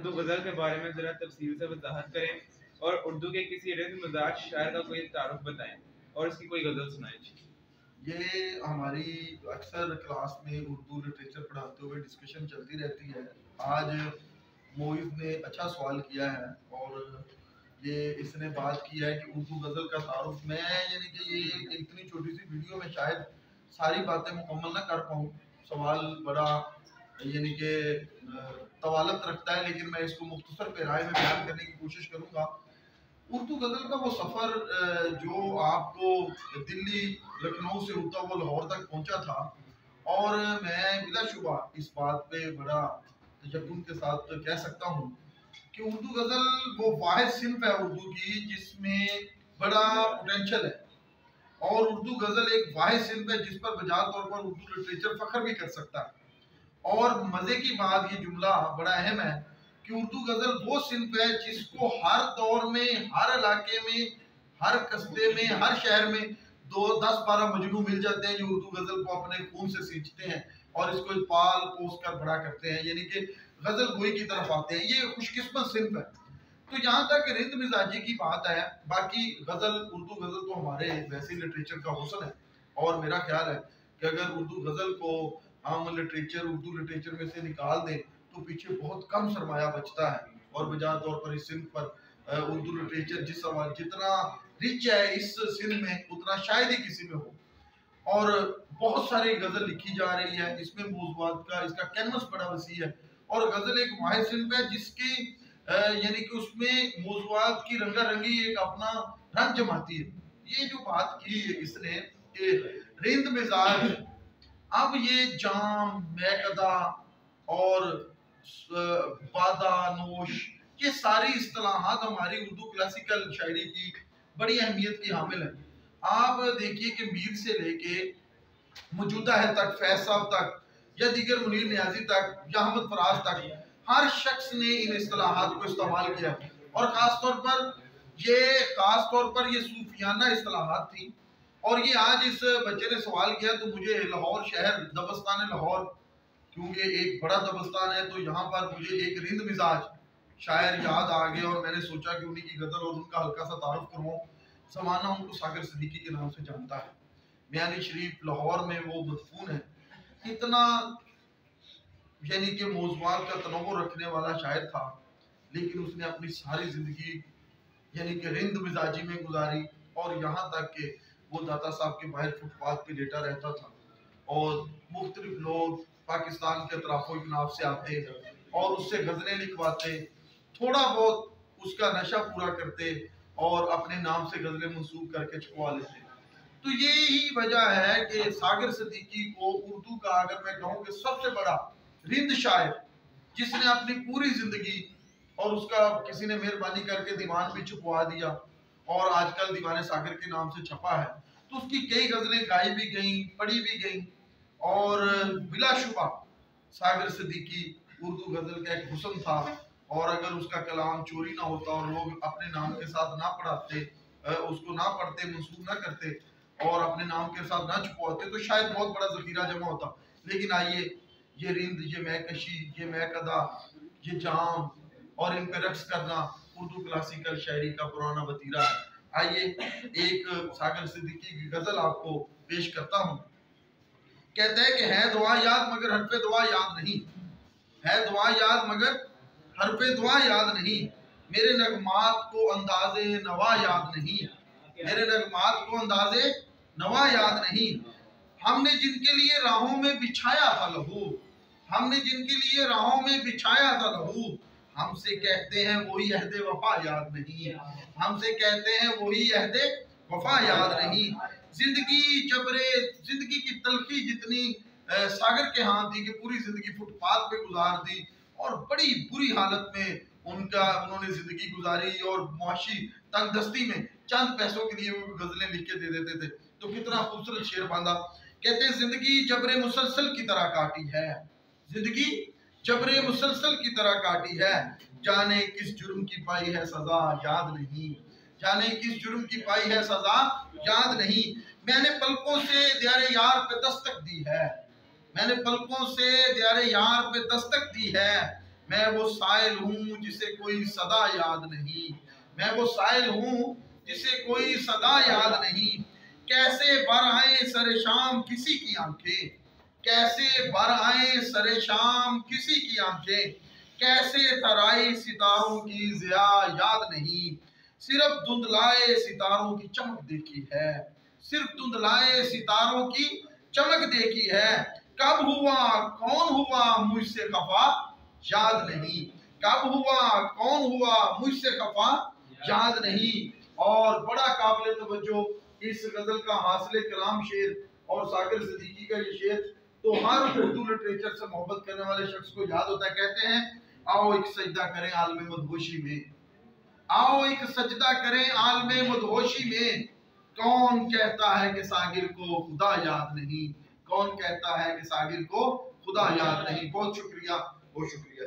उर्दू गज़ल के बारे में ज़रा तफसील से वजाहत करें और उर्दू के किसी रिद्म मिजाज शायर का कोई तारुफ बताएं और इसकी कोई गज़ल सुनाएं। ये हमारी अक्सर क्लास में उर्दू लिटरेचर पढ़ाते हुए डिस्कशन चलती रहती है। आज मोइज़ ने अच्छा सवाल किया है और ये इसने बात की है कि उर्दू गज़ल का तारुफ। मैं यानी कि ये इतनी छोटी सी वीडियो में शायद सारी बातें मुकम्मल ना कर पाऊँ। सवाल बड़ा यानी कि तवालत रखता है, लेकिन मैं इसको मुख्तसर पैराए में बयान करने की कोशिश करूँगा। उर्दू गज़ल का वो सफ़र जो आपको दिल्ली लखनऊ से होता वो लाहौर तक पहुंचा था, और मैं बिलाशुबा इस बात पे बड़ा तजब्बुन के साथ कह सकता हूँ कि उर्दू गज़ल वो वाहिद सिन्फ है उर्दू की जिसमें बड़ा पोटेंशल है, और उर्दू गज़ल एक वाहिद सिन्फ है जिस पर बजा तौर पर उर्दू लिटरेचर फ़ख्र भी कर सकता है। और मज़े की बात, ये जुमला बड़ा अहम है कि उर्दू गज़ल वो सिन्फ है जिसको हर दौर में, हर इलाके में, हर कस्बे में, हर शहर में 10-12 मजनू मिल जाते हैं जो उर्दू गज़ल को अपने खून से सींचते हैं और इसको पाल पोस कर बड़ा करते हैं, यानी कि गज़ल गोई की तरफ आते हैं। ये खुशकिस्मत सिन्फ है। तो यहाँ तक रिंद मिजाजी की बात है, बाकी गज़ल, उर्दू गज़ल तो हमारे वैसे लिटरेचर का हुस्न है, और मेरा ख्याल है कि अगर उर्दू गज़ल को हम उर्दू लिटरेचर में से निकाल दें तो पीछे बहुत कम सरमाया बचता है, और बजा तौर पर इस सिंध पर उर्दू लिटरेचर जितना रिच है इस सिंध में उतना शायद ही किसी में हो। और बहुत सारी गज़ल लिखी जा रही है, इसमें मौज़ूआत का इसका कैनवस बड़ा वसी है, और गज़ल एक वाहिद सिंध है जिसकी यानी कि उसमें मौज़ूआत की रंगारंगी एक अपना रंग जमाती है। ये जो बात की है इसने कि रिंद मिजाज, अब ये जाम, मैकदा और बादा नोश, ये सारी इस्तिलाहात हमारी उर्दू क्लासिकल शायरी की बड़ी अहमियत की हामिल है। आप देखिए कि मीर से लेके मौजूदा है तक, फैज साहब तक, या दीगर मुनीर नियाजी तक, या अहमद फराज तक, हर शख्स ने इन इस्तिलाहात को इस्तेमाल किया, और ख़ास तौर पर ये सूफियाना इस्तिलाहात थी। और ये आज इस बच्चे ने सवाल किया तो मुझे लाहौर शहर, दबस्तान लाहौर, क्योंकि एक बड़ा दबस्तान है, तो यहाँ पर मुझे एक रिंद मिजाज शायर याद आ गए, और मैंने सोचा कि उन्हीं की गज़ल और उनका हल्का सा तारुफ करवाऊँ। ज़माना उनको सागर सिद्दीकी के नाम से जानता है। मियानी शरीफ लाहौर में वो मदफून है। इतना यानी कि मौज़ूआत का तनव्वुर रखने वाला शायर था, लेकिन उसने अपनी सारी ज़िंदगी यानी कि रिंद मिजाजी में गुजारी, और यहाँ तक कि वो दाता साहब के बाहर फुटपाथ पे लेटा रहता था, और मुख्तलिफ लोग पाकिस्तान के अतराफ़ो इकनाफ से आते और उससे गज़लें लिखवाते, थोड़ा बहुत उसका नशा पूरा करते और अपने नाम से गज़लें मंसूब करके छपवा लेते। तो ये ही वजह है कि सागर सिद्दीकी को उर्दू का, अगर मैं कहूँ कि सबसे बड़ा रिंद शायर, जिसने अपनी पूरी ज़िंदगी, और उसका किसी ने मेहरबानी करके दीवान भी छपवा दिया और आजकल दीवाने सागर के नाम से छपा है, तो उसकी कई गज़लें गाई भी गई, पढ़ी भी गई, और बिलाशुबा सागर सिद्दीकी उर्दू गज़ल का एक हुस्न था। और अगर उसका कलाम चोरी ना होता और लोग अपने नाम के साथ ना पढ़ाते, उसको ना पढ़ते, मंसूब ना करते और अपने नाम के साथ ना छुपवाते, तो शायद बहुत बड़ा ज़ख़ीरा जमा होता। लेकिन आइए, ये रिंद, ये महकशी, ये महकदा, ये जाम और इन पे रक्स करना उर्दू क्लासिकल शायरी का पुराना वतीरा है। आइए एक सागर सिद्दीकी की गज़ल आपको पेश करता हूँ। कहते हैं कि है दुआ याद मगर हरफे दुआ याद नहीं, है दुआ याद मगर हरफे दुआ याद नहीं, मेरे नगमात को अंदाज़े नवा याद नहीं, मेरे नगमात को अंदाज़े नवा याद नहीं। हमने जिनके लिए राहों में बिछाया था लहू, हमने जिनके लिए राहों में बिछाया था लहू, हमसे कहते हैं वही अहदे वफा याद नहीं, हमसे कहते हैं वही अहदे वफा याद नहीं। जिंदगी की तलखी जितनी सागर के हाथ थी कि पूरी जिंदगी फुटपाथ पे गुजार दी, और बड़ी बुरी हालत में उन्होंने जिंदगी गुजारी, और मुआशी तंगदस्ती में चंद पैसों के लिए वो गजलें लिख के दे देते थे। तो कितना खूबसूरत शेर बांधा। कहते हैं जिंदगी जबरे मुसलसल की तरह काटी है, जिंदगी जबरे मुसलसल की तरह काटी है, जाने किस जुर्म की पाई है सजा याद नहीं, जाने किस जुर्म की पाई है सजा याद नहीं। मैंने पलकों से दियारे यार पे दस्तक दी है, मैंने पलकों से दियारे यार पे दस्तक दी है, मैं वो साइल हूँ जिसे कोई सदा याद नहीं, मैं वो साइल हूँ जिसे कोई सदा याद नहीं। कैसे भर आए सरे शाम किसी की आंखें, कैसे भर आए सरे शाम किसी की आंखें, कैसे थराई सितारों की ज़िया याद नहीं। सिर्फ धुंधलाए सितारों की चमक देखी है, सिर्फ धुंधलाए सितारों की चमक देखी है। कब हुआ कौन हुआ मुझसे खफा याद नहीं, कब हुआ कौन हुआ मुझसे खफा याद नहीं। और बड़ा काबिल तवज्जो इस गजल का हासिल कलाम शेर और साकिर सिद्दीकी का ये शेर तो हर उर्दू लिटरेचर से मोहब्बत करने वाले शख्स को याद होता है। कहते हैं आओ एक सजदा करें आलमे मदहोशी में, आओ एक सजदा करें आलमे मदहोशी में। कौन कहता है कि सागिर को खुदा याद नहीं, कौन कहता है कि सागिर को खुदा याद नहीं। बहुत शुक्रिया, बहुत शुक्रिया।